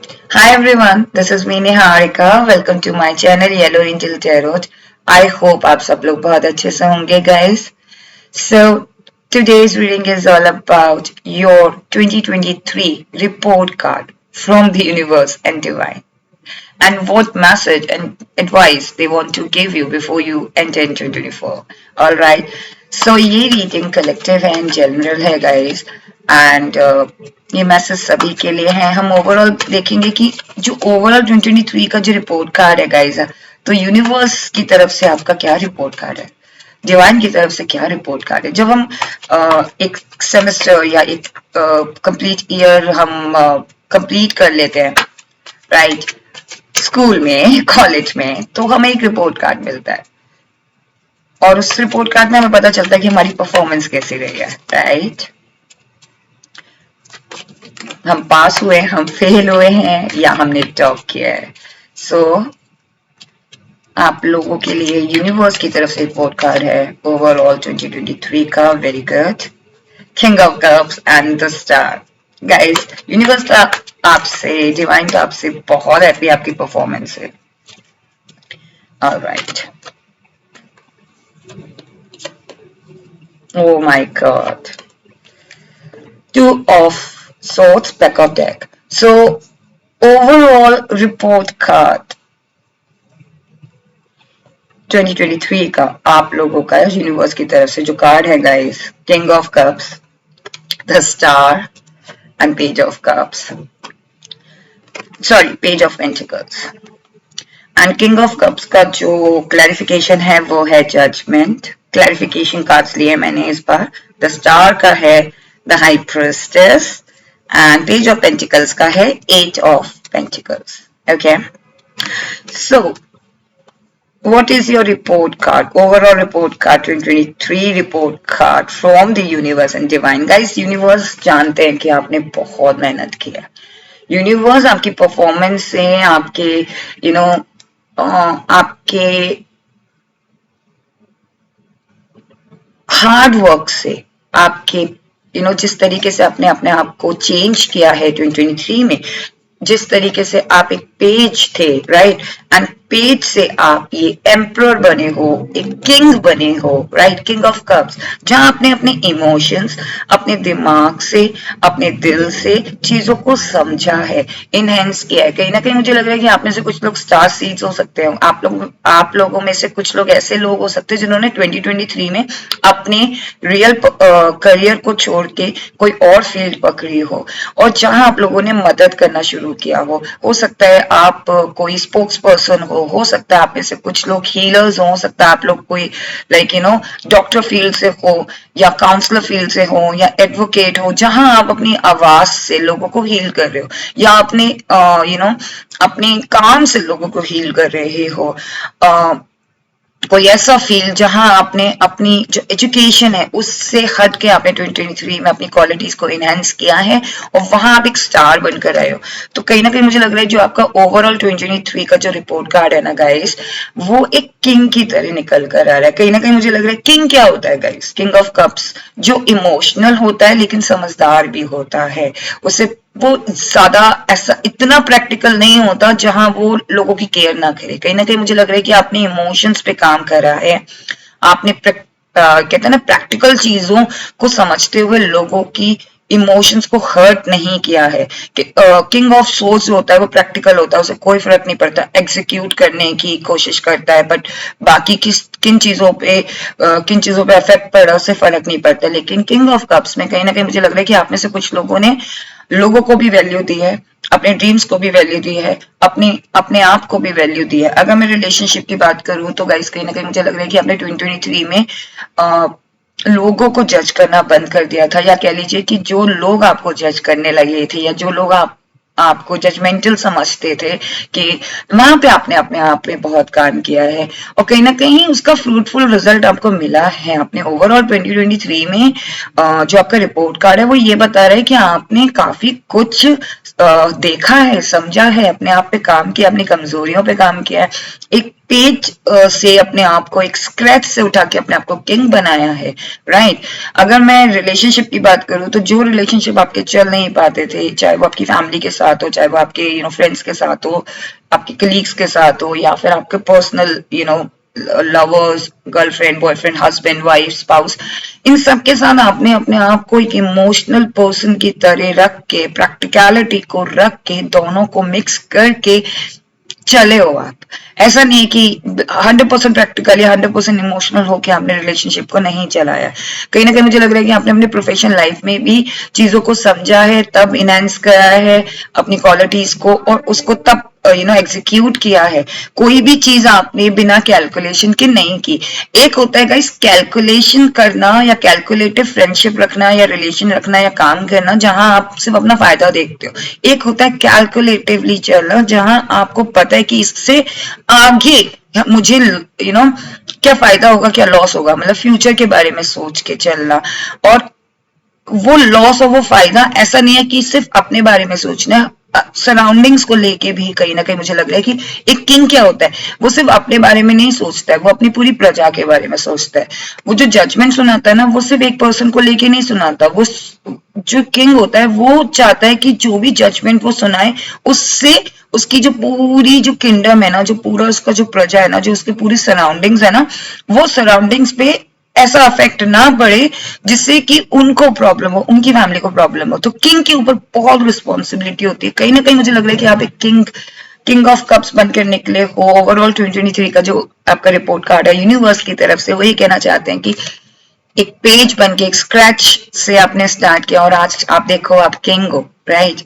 Hi everyone, this is me Niharika. Welcome to my channel Yellow Angel Tarot. I hope आप सब लोग बहुत अच्छे से होंगे guys. So today's reading is all about your 2023 report card from the universe and divine and what message and advice they want to give you before you enter into 24. Alright, so ये reading collective है and general है guys and ये message सभी के लिए है. हम overall देखेंगे कि जो ओवरऑल 2023 का जो रिपोर्ट कार्ड है गाइस, तो यूनिवर्स की तरफ से आपका क्या रिपोर्ट कार्ड है, डिवाइन की तरफ से क्या रिपोर्ट कार्ड है. जब हम एक सेमेस्टर या एक कंप्लीट ईयर हम कंप्लीट कर लेते हैं राइट, स्कूल में कॉलेज में, तो हमें एक रिपोर्ट कार्ड मिलता है और उस रिपोर्ट कार्ड में हमें पता चलता है कि हमारी परफॉर्मेंस कैसी रही है राइट. हम पास हुए, हम फेल हुए हैं या हमने टॉप किया है. सो आप लोगों के लिए यूनिवर्स की तरफ से रिपोर्ट कार्ड है ओवरऑल 2023 का. Very good. King of cups and the star. Guys universe का आपसे, डिवाइन का आपसे बहुत हैप्पी आपकी परफॉर्मेंस है. Alright. Oh my god. Two of swords back of deck. So overall report card 2023 का आप लोगों का यूनिवर्स की तरफ से जो कार्ड है guys, king of cups, the star and page of cups, sorry page of pentacles. And king of cups का जो क्लैरिफिकेशन है वो है जजमेंट. क्लैरिफिकेशन कार्ड्स लिए मैंने इस बार. द स्टार का है the high priestess and page of pentacles का है eight of pentacles. Okay, so what is your report card, overall report card 2023 report card from the universe and divine. guys universe जानते हैं कि आपने बहुत मेहनत की है. यूनिवर्स आपकी परफॉर्मेंस से, आपके यू नो आपके हार्ड वर्क से, आपके जिस तरीके से आपने अपने आप को चेंज किया है 2023 में, जिस तरीके से आप एक पेज थे राइट, एंड पेज से आप ये एम्परर बने हो, एक किंग बने हो राइट, किंग ऑफ कप्स, जहां आपने अपने इमोशंस, अपने दिमाग से, अपने दिल से चीजों को समझा है, इनहेंस किया है. कहीं ना कहीं मुझे लग रहा है कि आप में से कुछ लोग स्टार सीड्स हो सकते हैं. आप लोगों में से कुछ लोग ऐसे लोग हो सकते हैं जिन्होंने 2023 में अपने रियल करियर को छोड़ के कोई और फील्ड पकड़ी हो और जहां आप लोगों ने मदद करना शुरू किया हो सकता है आप कोई स्पोक्स पर्सन हो सकता है आप में से कुछ लोग हीलर्स हो सकता है आप लोग कोई डॉक्टर फील्ड से हो या काउंसलर फील्ड से हो या एडवोकेट हो, जहां आप अपनी आवाज से लोगों को हील कर रहे हो या अपने अपने काम से लोगों को हील कर रहे हो. कोई ऐसा फील्ड जहां आपने अपनी जो एजुकेशन है उससे हट के आपने 2023 में अपनी क्वालिटीज को इनहेंस किया है और वहां आप एक स्टार बनकर आए हो. तो कहीं ना कहीं मुझे लग रहा है जो आपका ओवरऑल 2023 का जो रिपोर्ट कार्ड है ना गाइस, वो एक किंग की तरह निकल कर आ रहा है. कहीं ना कहीं मुझे लग रहा है किंग क्या होता है गाइस, किंग ऑफ कप्स जो इमोशनल होता है लेकिन समझदार भी होता है. उसे वो ज्यादा ऐसा इतना प्रैक्टिकल नहीं होता जहां वो लोगों की केयर ना करे. कहीं ना कहीं मुझे लग रहा है कि आपने इमोशंस पे काम करा है, आपने कहते हैं ना प्रैक्टिकल चीजों को समझते हुए लोगों की इमोशंस को हर्ट नहीं किया है. कि किंग ऑफ सोर्स जो होता है वो प्रैक्टिकल होता है, उसे कोई फर्क नहीं पड़ता, एग्जीक्यूट करने की कोशिश करता है, बट बाकी किन चीजों पे इफेक्ट पड़ा उससे फर्क नहीं पड़ता. लेकिन किंग ऑफ कप्स में कहीं ना कहीं मुझे लग रहा है कि आप में से कुछ लोगों ने लोगों को भी वैल्यू दी है, अपने ड्रीम्स को भी वैल्यू दी है, अपने आप को भी वैल्यू दी है. अगर मैं रिलेशनशिप की बात करूं तो गाइस कहीं ना कहीं मुझे लग रहा है कि आपने 2023 में लोगों को जज करना बंद कर दिया था, या कह लीजिए कि जो लोग आपको जज करने लगे थे या जो लोग आपको जजमेंटल समझते थे, कि वहां पे आपने अपने आप पे बहुत काम किया है और कहीं ना कहीं उसका फ्रूटफुल रिजल्ट आपको मिला है. अपने ओवरऑल 2023 में जो आपका रिपोर्ट कार्ड है वो ये बता रहा है कि आपने काफी कुछ देखा है, समझा है, अपने आप पे काम किया, अपनी कमजोरियों पे काम किया है, एक पेज से अपने आप को एक स्क्रैच से उठा के अपने आप को किंग बनाया है, राइट। अगर मैं रिलेशनशिप की बात करूं तो जो रिलेशनशिप आपके चल नहीं पाते थे, चाहे वो आपकी फैमिली के साथ हो, चाहे वो आपके फ्रेंड्स के साथ हो, आपके कलीग्स के साथ हो, या फिर आपके personal lovers, girlfriend, boyfriend, husband, wife, spouse, इन सब के साथ आपने अपने आप को एक इमोशनल पर्सन की तरह रख के, प्रैक्टिकलिटी को रख के, दोनों को मिक्स करके चले हो आप। ऐसा नहीं है कि 100% प्रैक्टिकली 100% इमोशनल होके आपने रिलेशनशिप को नहीं चलाया। कहीं ना कहीं मुझे लग रहा है कि आपने अपने प्रोफेशनल लाइफ में भी चीजों को समझा है, तब इनहेंस करा है अपनी क्वालिटीज को, और उसको तब एग्जीक्यूट किया है। कोई भी चीज आपने बिना कैलकुलेशन के नहीं की। एक होता है गाइस कैलकुलेशन करना, या कैलकुलेटिव फ्रेंडशिप रखना, या रिलेशन रखना, या काम करना जहां आप सिर्फ अपना फायदा देखते हो। एक होता है कैलकुलेटिवली चलना, जहां आपको पता है कि इससे आगे मुझे क्या फायदा होगा, क्या लॉस होगा, मतलब फ्यूचर के बारे में सोच के चलना। और वो लॉस और वो फायदा ऐसा नहीं है कि सिर्फ अपने बारे में सोचना है, सराउंडिंग्स को लेके भी कहीं ना कहीं मुझे लग रहा है कि एक किंग क्या होता है, वो सिर्फ अपने बारे में नहीं सोचता है, वो अपनी पूरी प्रजा के बारे में सोचता है। वो जो जजमेंट सुनाता है ना, वो सिर्फ एक पर्सन को लेके नहीं सुनाता। वो जो किंग होता है वो चाहता है कि जो भी जजमेंट वो सुनाए, उससे उसकी जो पूरी जो किंगडम है ना, जो पूरा उसका जो प्रजा है ना, जो उसकी पूरी सराउंडिंग्स है ना, वो सराउंडिंग्स पे ऐसा अफेक्ट ना पड़े जिससे कि उनको प्रॉब्लम हो, उनकी फैमिली को प्रॉब्लम हो। तो किंग के ऊपर बहुत रिस्पॉन्सिबिलिटी होती है। कहीं ना कहीं मुझे लग रहा है कि आप एक किंग ऑफ कप्स बनकर निकले हो। ओवरऑल 2023 का जो आपका रिपोर्ट कार्ड है यूनिवर्स की तरफ से, वही कहना चाहते हैं कि एक पेज बन के, एक स्क्रैच से आपने स्टार्ट किया, और आज आप देखो आप किंग हो, राइट।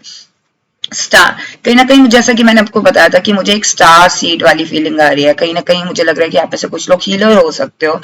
स्टार, कहीं ना कहीं जैसा कि मैंने आपको बताया था कि मुझे एक स्टार सीड वाली फीलिंग आ रही है। कहीं ना कहीं मुझे लग रहा है कि आप में से कुछ लोग हीलर हो सकते हो,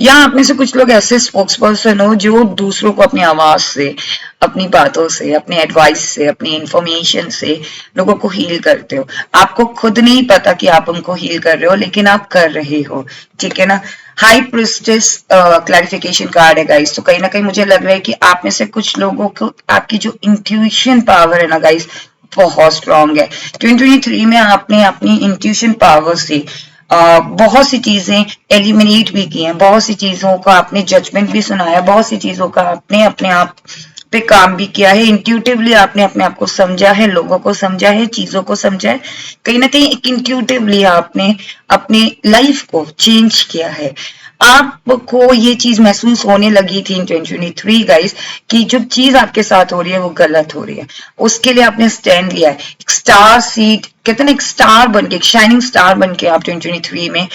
या आप में से कुछ लोग ऐसे स्पोक्स पर्सन हो जो दूसरों को अपनी आवाज से, अपनी बातों से, अपनी एडवाइस से, अपनी इंफॉर्मेशन से लोगों को हील करते हो। आपको खुद नहीं पता कि आप उनको हील कर रहे हो, लेकिन आप कर रहे हो, ठीक है ना। हाई प्रिस्टेस क्लैरिफिकेशन कार्ड है गाइस। तो कहीं ना कहीं मुझे लग रहा है कि आप में से कुछ लोगों को आपकी जो इंट्यूशन पावर है ना गाइस, बहुत स्ट्रांग है। 2023 में आपने अपनी इंट्यूशन पावर से बहुत सी चीजें एलिमिनेट भी की हैं, बहुत सी चीजों का आपने जजमेंट भी सुनाया, बहुत सी चीजों का आपने अपने आप पे काम भी किया है। इंट्यूटिवली आपने अपने आप को समझा है, लोगों को समझा है, चीजों को समझा है। कहीं ना कहीं एक इंट्यूटिवली आपने अपनी लाइफ को चेंज किया है। आपको ये चीज महसूस होने लगी थी इन 2023 गाइस कि जो चीज आपके साथ हो रही है वो गलत हो रही है। उसके लिए आपने स्टैंड लिया है। एक स्टार सीड कहते हैं ना, एक स्टार बन के, एक शाइनिंग स्टार बन के आप 2023 में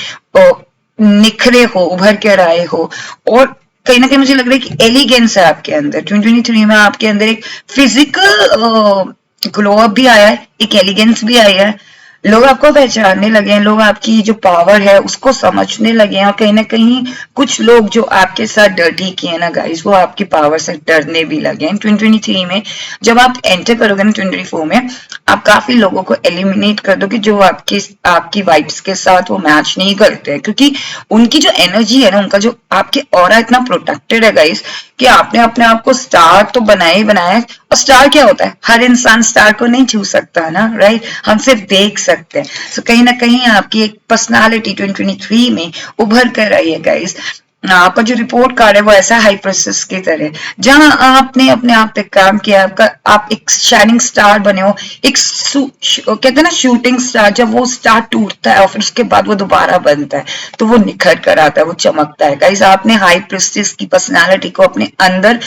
निखरे हो, उभर कर आए हो। और कहीं ना कहीं मुझे लग रहा है कि एलिगेंस है आपके अंदर। 2023 में आपके अंदर एक फिजिकल ग्लो अप भी आया है, एक एलिगेंस भी आया है। लोग आपको पहचानने लगे हैं, लोग आपकी जो पावर है उसको समझने लगे हैं। और कहीं ना कहीं कुछ लोग जो आपके साथ डर्टी किए ना गाइस, वो आपकी पावर से डरने भी लगे हैं 2023 में। जब आप एंटर करोगे ना 2024 में, आप काफी लोगों को एलिमिनेट कर दोगे जो आपकी वाइब्स के साथ वो मैच नहीं करते हैं, क्योंकि उनकी जो एनर्जी है ना, उनका जो आपके ऑरा इतना प्रोटेक्टेड है गाइस कि आपने अपने आप को स्टार तो बनाया ही बनाया है। और स्टार क्या होता है, हर इंसान स्टार को नहीं छू सकता ना, राइट। हम सिर्फ देख सकते हैं। सो कहीं ना कहीं आपकी एक पर्सनालिटी 2023 में उभर कर आई है गाइस। आपका जो रिपोर्ट कार्ड है वो ऐसा हाई प्रोसेस की तरह, जहां आपने अपने आप पे काम किया, आप एक शाइनिंग स्टार बने हो। एक कहते हैं ना शूटिंग स्टार, जब वो स्टार टूटता है और फिर उसके बाद वो दोबारा बनता है तो वो निखर कर आता है, वो चमकता है गाइस। आपने हाई प्रेस्टिज की पर्सनालिटी को अपने अंदर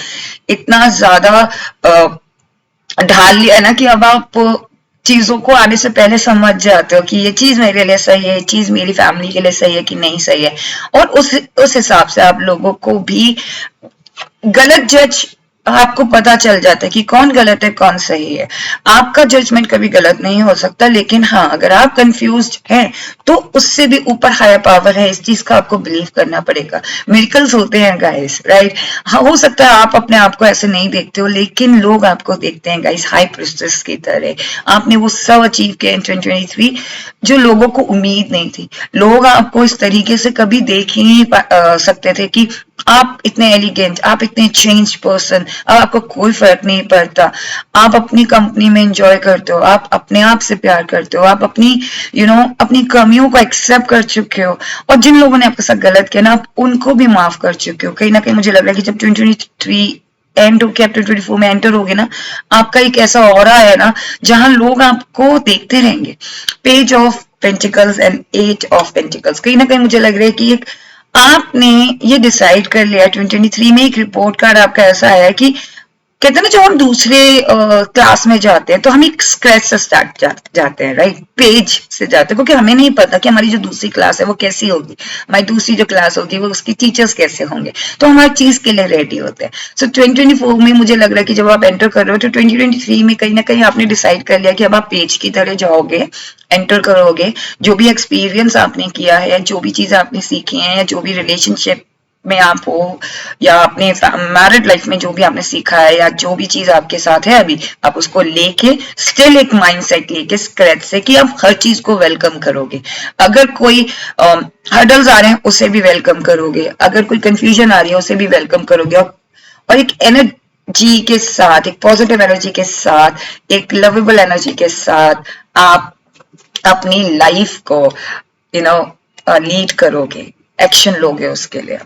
इतना ज्यादा ढाल लिया ना कि अब आप चीजों को आने से पहले समझ जाते हो कि ये चीज मेरे लिए सही है, ये चीज मेरी फैमिली के लिए सही है कि नहीं सही है। और उस हिसाब से आप लोगों को भी गलत जज, आपको पता चल जाता है कि कौन गलत है कौन सही है। आपका जजमेंट कभी गलत नहीं हो सकता, लेकिन हाँ अगर आप कंफ्यूज्ड हैं तो उससे भी ऊपर हायर पावर है, इस चीज का आपको बिलीव करना पड़ेगा। मिरेकल्स होते हैं गाइस, राइट। हाँ हो सकता है आप अपने आप को ऐसे नहीं देखते हो, लेकिन लोग आपको देखते हैं गाइस हाई प्रिस्टेस की तरह। आपने वो सब अचीव किया इन 2023 जो लोगों को उम्मीद नहीं थी। लोग आपको इस तरीके से कभी देख ही नहीं सकते थे कि आप इतने एलिगेंट, आप इतने चेंज पर्सन, अब आपको कोई फर्क नहीं पड़ता, आप अपनी कंपनी में एंजॉय करते हो, आप अपने आप से प्यार करते हो, आप अपनी अपनी कमियों को एक्सेप्ट कर चुके हो, और जिन लोगों ने आपके साथ गलत किया ना आप उनको भी माफ कर चुके हो। कहीं ना कहीं मुझे लग रहा है कि जब 2023 एंड होके आप 2024 में एंटर होगे ना, आपका एक ऐसा ऑरा है ना जहां लोग आपको देखते रहेंगे। Page of pentacles and eight of pentacles, कहीं ना कहीं मुझे लग रहा है कि एक आपने ये डिसाइड कर लिया 2023 में, एक रिपोर्ट कार्ड आपका ऐसा है कि कहते हैं ना जब हम दूसरे क्लास में जाते हैं तो हम एक स्क्रैच से स्टार्ट जाते हैं, राइट, पेज से जाते हैं, क्योंकि हमें नहीं पता कि हमारी जो दूसरी क्लास है वो कैसी होगी, हमारी दूसरी जो क्लास होगी वो उसकी टीचर्स कैसे होंगे, तो हम हर चीज के लिए रेडी होते हैं। सो 2024 में मुझे लग रहा है कि जब आप एंटर कर रहे हो तो 2023 में कहीं ना कहीं आपने डिसाइड कर लिया कि अब आप पेज की तरह जाओगे, एंटर करोगे, जो भी एक्सपीरियंस आपने किया है, जो भी चीज आपने सीखी है, या जो भी रिलेशनशिप में आप हो, या अपने मैरिड लाइफ में जो भी आपने सीखा है, या जो भी चीज आपके साथ है अभी, आप उसको लेके स्टिल एक माइंडसेट लेके स्क्रैच से कि आप हर चीज को वेलकम करोगे। अगर कोई हर्डल्स आ रहे हैं उसे भी वेलकम करोगे, अगर कोई कंफ्यूजन आ रही है उसे भी वेलकम करोगे, और एक एनर्जी के साथ, एक पॉजिटिव एनर्जी के साथ, एक लवेबल एनर्जी के साथ आप अपनी लाइफ को लीड करोगे, एक्शन लोगे उसके लिए।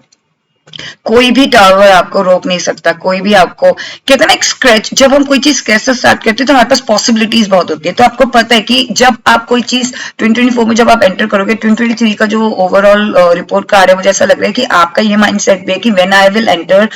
कोई भी टावर आपको रोक नहीं सकता, कोई भी आपको, कहते हैं ना एक स्क्रैच, जब हम कोई चीज कैसे स्टार्ट करते हैं तो हमारे पास पॉसिबिलिटीज बहुत होती है। तो आपको पता है कि जब आप कोई चीज 2024 में जब आप एंटर करोगे, 2023 का जो ओवरऑल रिपोर्ट कार्ड है, मुझे ऐसा लग रहा है कि आपका ये माइंडसेट भी है कि when I will enter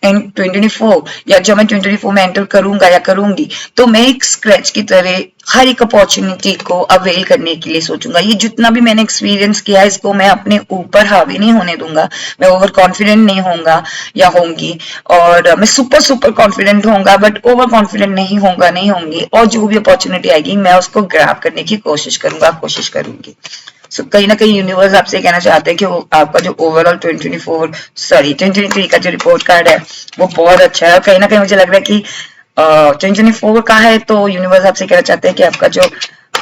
in 2024, या जब मैं 2024 में एंटर करूंगा या करूंगी, तो मैं एक स्क्रैच की तरह हर एक अपॉर्चुनिटी को अवेल करने के लिए सोचूंगा। ये जितना भी मैंने एक्सपीरियंस किया है इसको मैं अपने ऊपर हावी नहीं होने दूंगा, मैं ओवर कॉन्फिडेंट नहीं होऊंगा या होंगी, और मैं सुपर कॉन्फिडेंट होऊंगा बट ओवर कॉन्फिडेंट नहीं होंगी, और जो भी अपॉर्चुनिटी आएगी मैं उसको ग्रैब करने की कोशिश करूंगी। सो कहीं ना कहीं यूनिवर्स आपसे कहना चाहते हैं कि वो आपका जो ओवरऑल 2023 का जो रिपोर्ट कार्ड है वो बहुत अच्छा है, और कहीं ना कहीं मुझे लग रहा है कि 2024 का है तो यूनिवर्स आपसे कहना चाहते हैं कि आपका जो,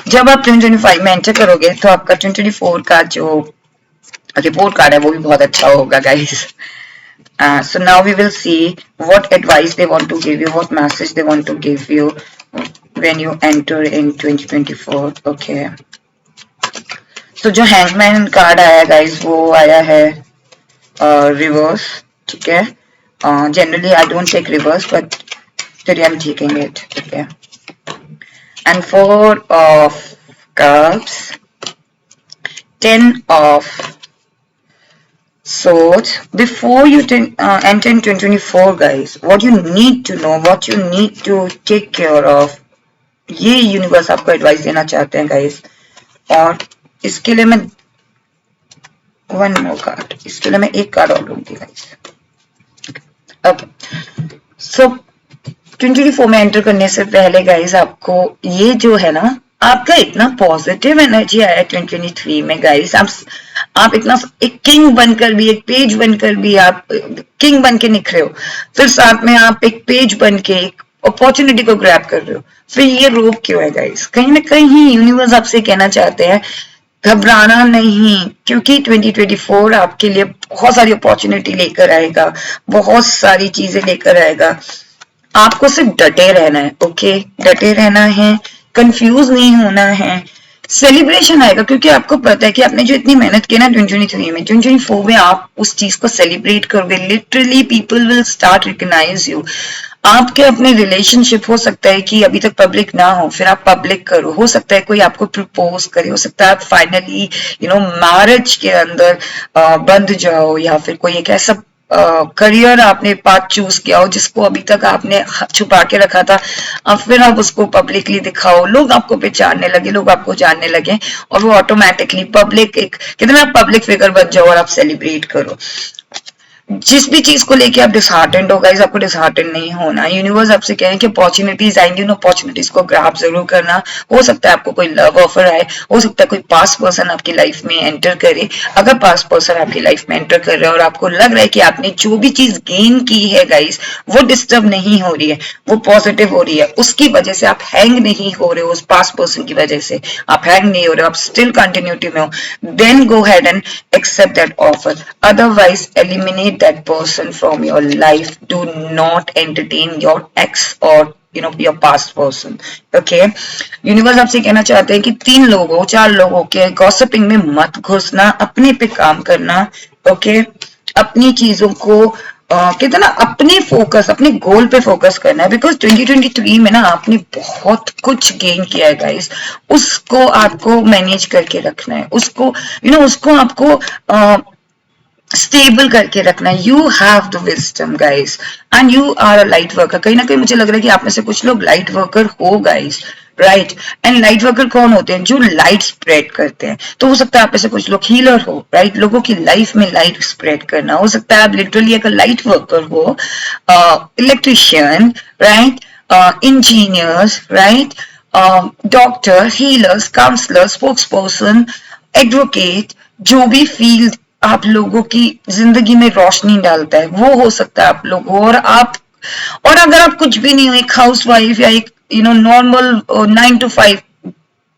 जब आप 2025 में एंटर करोगे तो आपका 2024 का जो रिपोर्ट कार्ड है वो भी बहुत अच्छा होगा guys. So now we will see what advice they want to give you, what message they want to give you when you enter in 2024. Okay. तो जो हैंगमैन कार्ड आया गाइस वो आया है रिवर्स, ठीक है। Generally I don't take reverse but today I'm taking it, okay. And 4 of cups, 10 of swords. Before you enter in 2024 guys, what you need to know, what you need to take care of, ये universe आपको advice देना चाहते हैं guys. और इसके लिए मैं one more card, इसके लिए मैं एक कार्ड और लूंगी गाइस। ओके, सो 2024 में एंटर करने से पहले गाइस आपको ये जो है ना, आपका इतना पॉजिटिव एनर्जी आया 2023 में गाइस, आप इतना एक किंग बनकर भी, एक पेज बनकर भी आप किंग बन के निखरे हो, फिर साथ में आप एक पेज बन के एक अपॉर्चुनिटी को ग्रैब कर रहे हो, फिर ये रोक क्यों है गाइस? कहीं ना कहीं यूनिवर्स आपसे कहना चाहते हैं घबराना नहीं, क्योंकि 2024 आपके लिए बहुत सारी अपॉर्चुनिटी लेकर आएगा, बहुत सारी चीजें लेकर आएगा। आपको सिर्फ डटे रहना है, ओके, डटे रहना है, कंफ्यूज नहीं होना है, सेलिब्रेशन आएगा, क्योंकि आपको पता है कि आपने जो इतनी मेहनत की ना 2023 में, 2024 में आप उस चीज को सेलिब्रेट करोगे। Literally people will start recognise you. आपके अपने रिलेशनशिप हो सकता है कि अभी तक पब्लिक ना हो, फिर आप पब्लिक करो, हो सकता है कोई आपको प्रपोज करे, हो सकता है आप फाइनली मैरिज के अंदर बंध जाओ, या फिर कोई एक ऐसा करियर आपने पाथ चूज किया हो जिसको अभी तक आपने छुपा के रखा था, अब फिर आप उसको पब्लिकली दिखाओ, लोग आपको पहचानने लगे, लोग आपको जानने लगे, और वो ऑटोमेटिकली पब्लिक, एक कितना पब्लिक फिगर बन जाओ और आप सेलिब्रेट करो। जिस भी चीज को लेके आप डिसहार्टेंड हो गाइस, आपको डिसहार्टेंड नहीं होना। यूनिवर्स आपसे कहें कि अपॉर्चुनिटीज आएंगी, उन अपॉर्चुनिटीज को ग्रैब जरूर करना। हो सकता है आपको कोई लव ऑफर आए, हो सकता है कोई पास्ट पर्सन आपकी लाइफ में एंटर करे। अगर पास्ट पर्सन आपकी लाइफ में एंटर कर रहा है और आपको लग रहा है कि आपने जो भी चीज गेन की है गाइस वो डिस्टर्ब नहीं हो रही है, वो पॉजिटिव हो रही है, उसकी वजह से आप हैंग नहीं हो रहे हो, उस पास्ट पर्सन की वजह से आप हैंग नहीं हो रहे हो, आप स्टिल कंटिन्यूटी में हो, then go ahead and accept that offer. Otherwise eliminate that person from your life. Do not entertain your ex or your past person. Okay, universe आपसे कहना चाहते हैं कि 3 लोगों 4 लोगों के गॉसिपिंग में मत घुसना, अपने पे काम करना. ओके, अपनी चीजों को कहते ना, अपने फोकस, अपने गोल पे फोकस करना है. बिकॉज 2023 में ना आपने बहुत कुछ गेन किया है गाइस, उसको आपको मैनेज करके रखना है, उसको उसको आपको स्टेबल करके रखना है. You have the wisdom guys and you are a light worker. कहीं ना कहीं मुझे लग रहा है कि आप में से कुछ लोग लाइट वर्कर हो guys, right. And light worker कौन होते हैं? जो लाइट स्प्रेड करते हैं. तो हो सकता है आप में से कुछ लोग हीलर हो, राइट. लोगों की लाइफ में लाइट स्प्रेड करना. हो सकता है आप लिटरली एक लाइट वर्कर हो, electrician, right, engineers, right, doctor, healers, counsellor, spokesperson, advocate. जो भी फील्ड आप लोगों की जिंदगी में रोशनी डालता है वो हो सकता है आप लोग हो. और अगर आप कुछ भी नहीं हो, एक हाउस वाइफ या एक नॉर्मल 9 to 5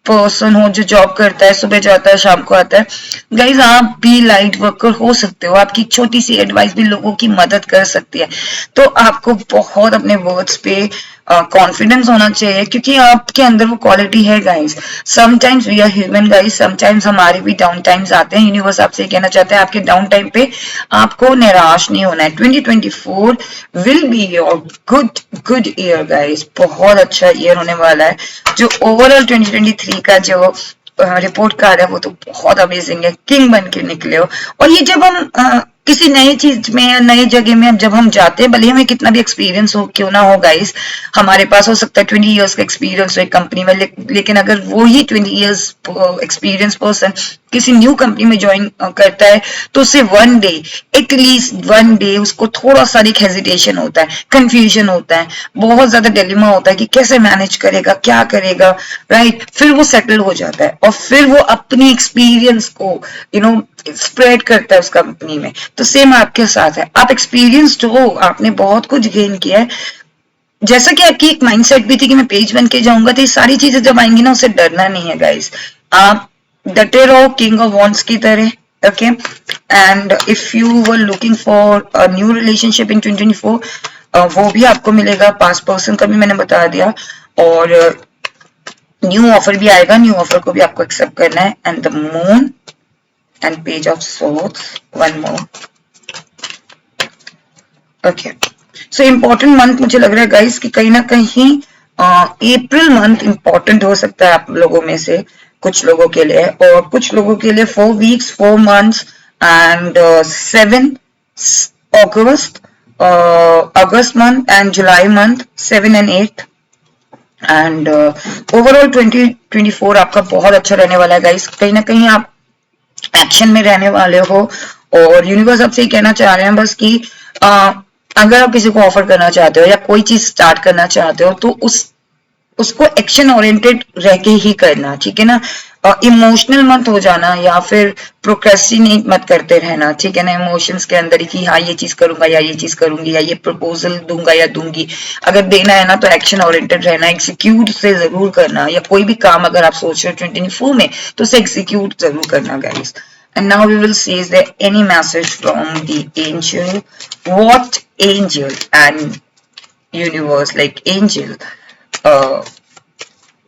पर्सन हो जो जॉब करता है, सुबह जाता है शाम को आता है, गाइज आप भी लाइट वर्कर हो सकते हो. आपकी छोटी सी एडवाइस भी लोगों की मदद कर सकती है. तो आपको बहुत अपने वर्ड्स पे कॉन्फिडेंस होना चाहिए, क्योंकि आपके अंदर वो क्वालिटी है guys. Sometimes we are human guys, sometimes हमारे भी डाउन टाइम्स आते हैं. यूनिवर्स आपसे कहना चाहते हैं आपके डाउन टाइम पे आपको निराश नहीं होना है. 2024 will be your good year guys. बहुत अच्छा ईयर होने वाला है. जो ओवरऑल 2023 का जो रिपोर्ट कार्ड है वो तो बहुत अमेजिंग है. किंग बन के निकले हो. और ये जब हम किसी नई चीज में या नई जगह में जब हम जाते हैं, भले हमें कितना भी एक्सपीरियंस हो क्यों ना हो गाइस, हमारे पास हो सकता है 20 इयर्स का एक्सपीरियंस हो एक कंपनी में, लेकिन अगर वो ही 20 इयर्स एक्सपीरियंस पर्सन किसी न्यू कंपनी में ज्वाइन करता है तो उसे one day, at least one day उसको थोड़ा सा एक हेजिटेशन होता है, कंफ्यूजन होता है, बहुत ज्यादा डिलेमा होता है कि कैसे मैनेज करेगा, क्या करेगा, राइट. फिर वो सेटल हो जाता है और फिर वो अपनी एक्सपीरियंस को स्प्रेड करता है उस कंपनी में. तो सेम आपके साथ है. आप एक्सपीरियंस्ड हो, आपने बहुत कुछ गेन किया है. जैसा कि आपकी एक माइंडसेट भी थी कि मैं पेज बन के जाऊंगा, तो ये सारी चीजें जब आएंगी ना, उससे डरना नहीं है गाइस. आप डटे रहो किंग ऑफ वॉन्ड्स की तरह. Okay, and if you were looking for a new relationship in 2024, वो भी आपको मिलेगा. पास्ट पर्सन का भी मैंने बता दिया, और न्यू ऑफर भी आएगा. न्यू ऑफर को भी आपको एक्सेप्ट करना है. And the moon and page of swords, one more. Okay, so important month मुझे लग रहा है गाइस कि कहीं ना कहीं अप्रैल मंथ इंपॉर्टेंट हो सकता है आप लोगों में से कुछ लोगों के लिए, और कुछ लोगों के लिए 4 weeks 4 months and 7 August, August month and July month 7 and 8. And overall 2024 आपका बहुत अच्छा रहने वाला है गाइस. कहीं ना कहीं आप एक्शन में रहने वाले हो, और यूनिवर्स आपसे ही कहना चाह रहे हैं बस कि अगर आप किसी को ऑफर करना चाहते हो या कोई चीज स्टार्ट करना चाहते हो तो उसको एक्शन ओरिएंटेड रह के ही करना, ठीक है ना. इमोशनल मत हो जाना या फिर प्रोक्रेस्टिनेट मत करते रहना, ठीक है ना. इमोशंस के अंदर ही कि हाँ ये चीज करूंगा या ये चीज करूंगी या ये प्रपोजल दूंगा या दूंगी. अगर देना है ना तो एक्शन ओरिएंटेड रहना, एग्जीक्यूट से जरूर करना. या कोई भी काम अगर आप सोच रहे हो 2024 में तो उसे एग्जीक्यूट जरूर करना guys. And now we will see, is there any message from the angel? What angel and universe, like angel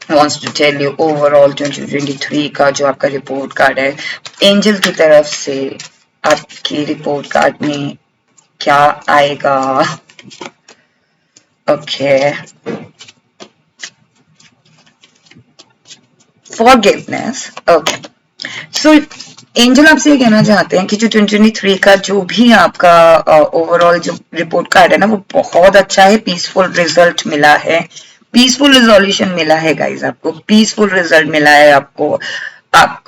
wants to tell you overall 2023 का जो आपका रिपोर्ट कार्ड है, एंजल की तरफ से आपकी रिपोर्ट कार्ड में क्या आएगा? Okay, forgiveness. ओके, सो एंजल आपसे ये कहना चाहते हैं कि जो 2023 का जो भी आपका ओवरऑल जो रिपोर्ट कार्ड है ना वो बहुत अच्छा है. पीसफुल रिजल्ट मिला है, पीसफुल रिजोल्यूशन मिला है गाइज. आपको पीसफुल रिजल्ट मिला है. आपको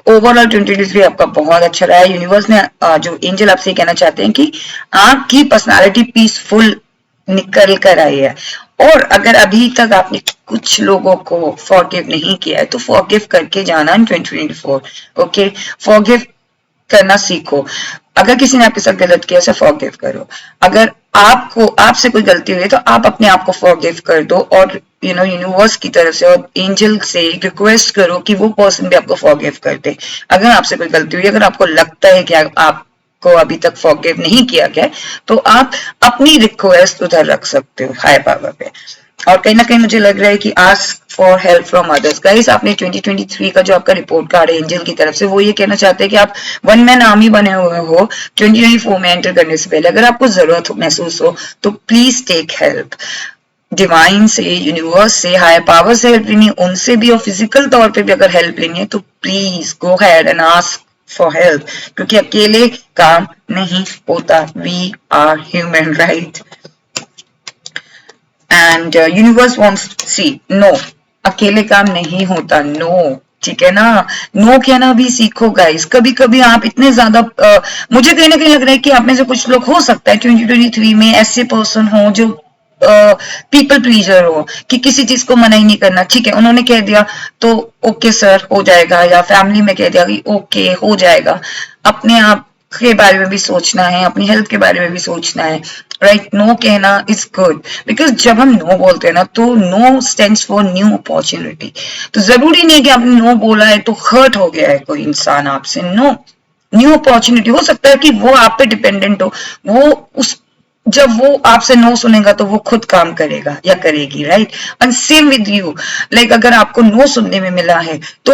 ओवरऑल 2023 आपका बहुत अच्छा रहा है. यूनिवर्स ने जो एंजल आपसे कहना चाहते हैं कि आपकी पर्सनालिटी पीसफुल निकल कर आई है. और अगर अभी तक आपने कुछ लोगों को फॉरगिव नहीं किया है तो फॉरगिव करके जाना इन 2024. ओके, फॉरगिव करना सीखो. अगर किसी ने आपके साथ गलत किया उसे फॉरगिव करो. अगर आपसे कोई गलती हुई तो आप अपने आप को फॉरगिव कर दो, और यूनिवर्स की तरफ से और एंजल से रिक्वेस्ट करो कि वो पर्सन भी आपको फॉरगिव कर दे. अगर आपसे कोई गलती हुई, अगर आपको लगता है कि आप को अभी तक फॉरगिव नहीं किया गया, तो आप अपनी रिक्वेस्ट उधर रख सकते हो हायर पावर पे। और कहीं ना कहीं मुझे लग रहा है कि ask for help from others. Guys, आपने 2023 का जो आपका रिपोर्ट कार्ड है एंजल की तरफ से, वो ये कहना चाहते हैं कि आप वन मैन आर्मी बने हुए हो 2024 में एंटर करने से पहले। अगर आपको जरूरत महसूस हो तो प्लीज टेक हेल्प डिवाइन से, यूनिवर्स से, हायर पावर से हेल्प लेनी है उनसे भी, और फिजिकल तौर पे भी अगर हेल्प लेनी है तो please go ahead and ask for help, क्योंकि अकेले काम नहीं होता। We are human, right? And universe wants see no, अकेले काम नहीं होता, नो, ठीक है ना? नो कहना भी सीखो गाइस। कभी कभी आप इतने ज्यादा मुझे कहीं ना कहीं लग रहा है कि आप में से कुछ लोग हो सकता है 2023 में ऐसे पर्सन हो जो पीपल प्लीजर हो, कि किसी चीज को मना ही नहीं करना। ठीक है, उन्होंने कह दिया तो ओके सर हो जाएगा, या फैमिली में कह दिया कि ओके हो जाएगा। अपने आप के बारे में भी सोचना है, अपनी हेल्थ के बारे में भी सोचना है, राइट? नो कहना इज गुड, बिकॉज जब हम नो बोलते हैं ना तो no stands for new opportunity. तो जरूरी नहीं कि आपने नो बोला है तो हर्ट हो गया है कोई इंसान आपसे, नो, न्यू अपॉर्चुनिटी। हो सकता है कि वो आप पे डिपेंडेंट हो, वो उस जब वो आपसे नो सुनेगा तो वो खुद काम करेगा या करेगी, right? And same with you, like अगर आपको नो सुनने में मिला है तो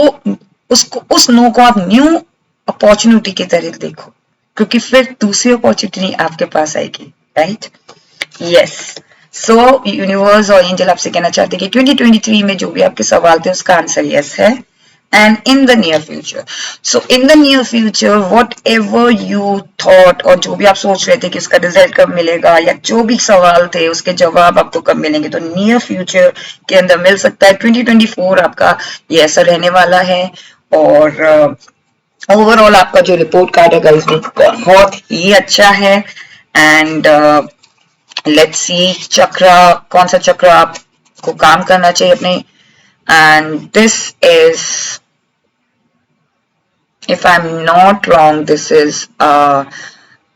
उसको, उस नो को आप न्यू अपॉर्चुनिटी की तरह देखो, क्योंकि फिर दूसरी अपॉर्चुनिटी आपके पास आएगी, राइट? यस। सो यूनिवर्स और एंजल आपसे कहना चाहते हैं कि 2023 में जो भी आपके सवाल थे उसका आंसर यस है। And in the near future, so in the near future, whatever you thought, और जो भी आप सोच रहे थे कि उसका रिजल्ट कब मिलेगा, या जो भी सवाल थे उसके जवाब आपको कब मिलेंगे, तो नियर फ्यूचर के अंदर मिल सकता है। 2024 आपका ये ऐसा रहने वाला है। और ओवरऑल आपका जो रिपोर्ट कार्ड है गाइस वो बहुत ही अच्छा है। एंड लेट्स सी चक्रा, कौन सा चक्र आपको काम करना चाहिए अपने। And this is, if I'm not wrong, this is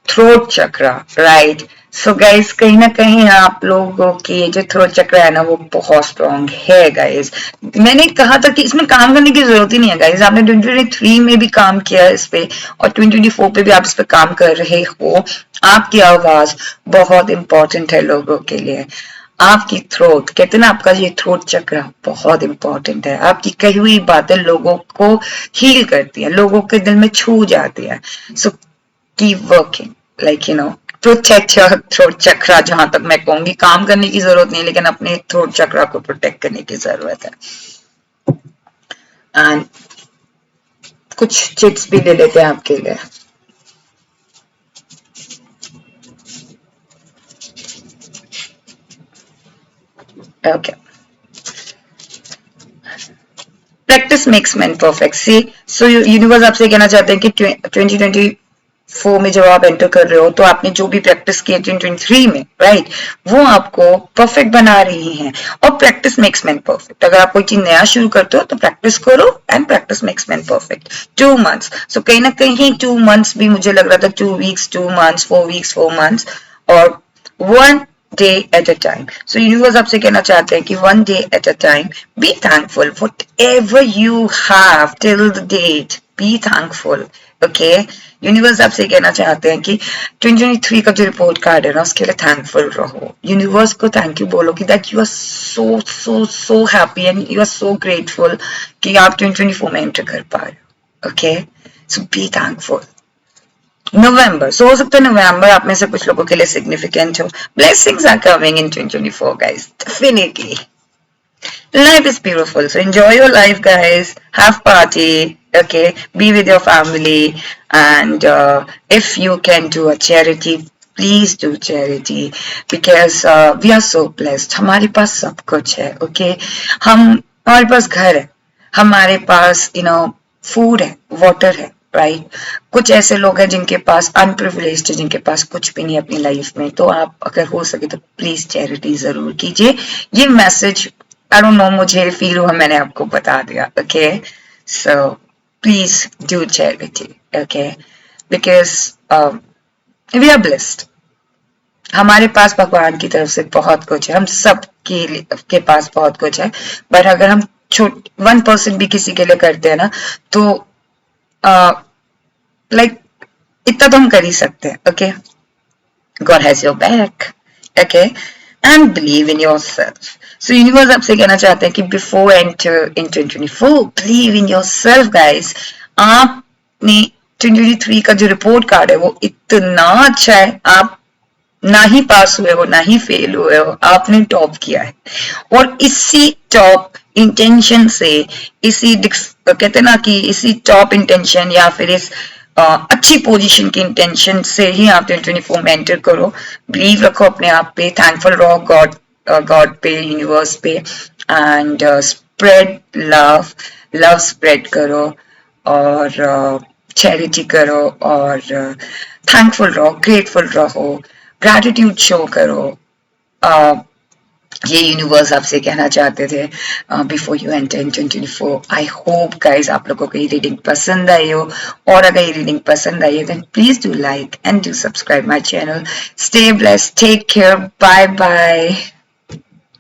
throat chakra, right? So guys, कहीं ना कहीं आप लोगों की जो थ्रोट चक्र है ना वो बहुत स्ट्रॉन्ग है गाइस। मैंने कहा था कि इसमें काम करने की जरूरत ही नहीं है गाइस। आपने 2023 में भी काम किया इस पे, और 2024 पे भी आप इस पे काम कर रहे हो। आपकी आवाज बहुत इंपॉर्टेंट है लोगों के लिए। आपकी थ्रोट, कहते ना, आपका ये थ्रोट चक्र बहुत इंपॉर्टेंट है। आपकी कही हुई बातें लोगों को हील करती है, लोगों के दिल में छू जाती है। So keep working, like you know, protect your throat चक्र। जहां तक मैं कहूंगी काम करने की जरूरत नहीं, लेकिन अपने थ्रोट चक्र को प्रोटेक्ट करने की जरूरत है। एंड कुछ चिट्स भी ले लेते हैं आपके लिए। Okay, practice makes man perfect. See, so universe आपसे कहना चाहते हैं कि 2024 में जब आप एंटर कर रहे हो तो आपने जो भी प्रैक्टिस की है 2023 में, राइट, वो आपको परफेक्ट बना रही हैं। और प्रैक्टिस मेक्स मैन परफेक्ट, अगर आप कोई चीज नया शुरू करते हो तो प्रैक्टिस करो, and practice makes man perfect. 2 months, सो कहीं ना कहीं 2 months भी मुझे लग रहा था, 2 weeks, 2 months, 4 weeks, 4 months, और 1 day at a time. So universe आपसे कहना चाहते हैं कि 1 day at a time, be thankful whatever you have till the date, be thankful, okay? Universe आपसे कहना चाहते हैं कि 2023 का जो रिपोर्ट कार्ड है ना उसके लिए थैंकफुल रहो। यूनिवर्स को थैंक यू बोलो कि that you are so so so happy and you are so grateful कि आप 2024 में एंटर कर पा रहे हो, okay? So be thankful. November, so हो सकता है नवंबर आप में से कुछ लोगों के लिए सिग्निफिकेंट हो। Blessings are coming in 2024 guys, definitely. Life is beautiful, so enjoy your life guys, have party, okay, be with your family, and if you can do a charity, please do charity, because we are so blessed. हमारे पास सब कुछ है, okay? हमारे पास घर है, हमारे पास food है, water है, राइट? कुछ ऐसे लोग हैं जिनके पास अनप्रिविलेज्ड है, जिनके पास कुछ भी नहीं अपनी लाइफ में। तो आप अगर हो सके तो प्लीज चैरिटी जरूर कीजिए। ये मैसेज आई डोंट नो, मुझे फील हुआ मैंने आपको बता दिया, okay? So please do charity, okay? Because we are blessed, हमारे पास भगवान की तरफ से बहुत कुछ है, हम सब के पास बहुत कुछ है। बट अगर हम 1% भी किसी के लिए करते हैं ना तो लाइक इतना तो हम कर ही सकते हैं. Okay, God has your back. Okay, and believe in yourself. So universe आपसे कहना चाहते हैं कि before enter in 2024 believe in yourself guys. आपने 2023 का जो रिपोर्ट कार्ड है वो इतना अच्छा है. आप ना ही पास हुए हो ना ही फेल हुए हो, आपने टॉप किया है. और इसी टॉप इंटेंशन से, इसी कहते ना कि इसी टॉप इंटेंशन या फिर इस अच्छी पोजीशन की इंटेंशन से ही आप 2024 में एंटर करो. बिलीव रखो अपने आप पे, थैंकफुल रहो गॉड पे, यूनिवर्स पे, and spread love. Love spread करो और चैरिटी करो और थैंकफुल रहो, ग्रेटफुल रहो, ग्रैटिट्यूड शो करो. ये यूनिवर्स आपसे कहना चाहते थे before you enter in 2024. I hope guys आप लोगों को ये रीडिंग पसंद आई हो, और अगर ये रीडिंग पसंद आई है then please do like and do subscribe my channel. Stay blessed, take care, bye bye.